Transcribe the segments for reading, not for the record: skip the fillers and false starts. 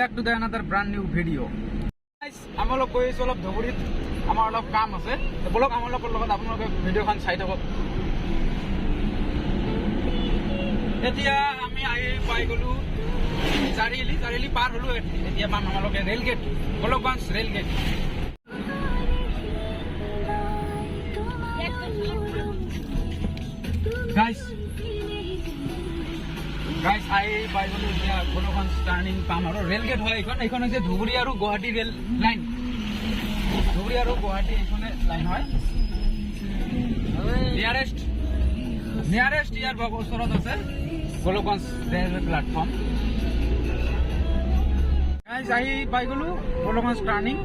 back to the another brand new video. Guys, আমাৰ লগ গৈছো অলপ ধবুৰীত আমাৰ অলপ কাম আছে তো বলক আমাৰ লগত আপোনালোকে ভিডিঅ'খন চাই থাকক এতিয়া আমি আহি পাই গলো চাৰিআলি পাৰ হলো এতিয়া পাম আমালোকে rail gate Golakganj rail gate Guys, I by the way, Golokgঞ্জ turning পাম আৰু ৰেল গেট হয় এইখন হৈছে ধুবুৰী আৰু গুৱাহাটী ৰেল লাইন ধুবুৰী আৰু গুৱাহাটী এইখনে লাইন হয় নিয়াৰেষ্ট ইয়াৰ ওচৰত আছে গোলকগঞ্জ ৰেল প্লেটফৰ্ম গাইজ আহি পাই গলো গোলকগঞ্জ টাৰ্ণিং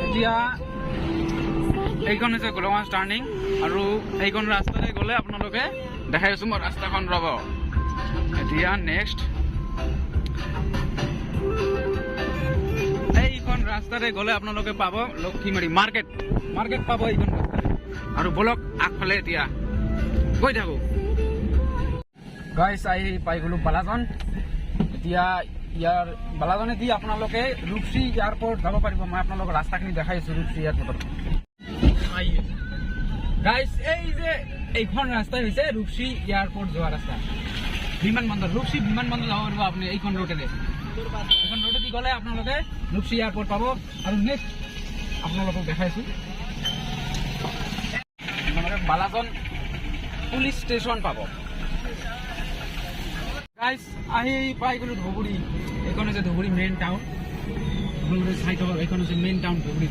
এতিয়া এইখন হৈছে গোলকগঞ্জ টাৰ্ণিং আৰু এইখন ৰাস্তাৰে গ'লে আপোনালোকে দেখাই আছো মই ৰাস্তাখন ৰ'ব এতিয়া নেক্সট এইখন ৰাস্তাৰে গ'লে আপোনালোকে পাব লক্ষীমাৰী মাৰ্কেট পাব এইখন ৰাস্তাৰে আৰু বলক আগফালে এতিয়া গৈ থাকো গাইজ আহি পাই গলো বালাজন এতিয়া ইয়াৰ বালাজনে দি আপোনালোকে ৰূপসী এয়াৰপৰ্ট যাব পাৰিব মই আপোনালোকক ৰাস্তাখিনি দেখাই আছো ৰূপসী এয়াৰপৰ্টত গাইজ এই যে এইখন ৰাস্তা হৈছে ৰূপসী এয়াৰপৰ্ট যোৱা ৰাস্তা বিমানবন্দৰ ৰূপসী বিমানবন্দৰ যাব পাৰিব আপুনি এইখন ৰোডেদি গ'লে আপোনালোকে ৰূপসী এয়াৰপৰ্ট পাব আৰু নেক্সট আপোনালোকক দেখাইছো বালাজন পুলিচ ষ্টেচন পাব গাইজ আহি পাই গলো ধুবুৰী এইখন হৈছে ধুবুৰী মেইন টাউন আপোনালোকে চাই থাকক এইখন হৈছে মেইন টাউন ধুবুৰী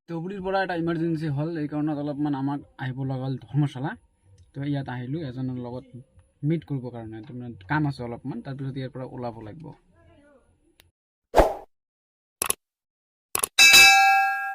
ধুবুৰীৰ পৰা এটা ইমাৰ্জেঞ্চি হ'ল এই কাৰণত অলপমান আমাক আহিব লগা হ'ল ধৰ্মশালা তো ইয়াত আহিলোঁ এজনৰ লগত মিট কৰিবৰ কাৰণে কাম আছে অলপমান তাৰপিছত ইয়াৰ পৰা ওলাব লাগিব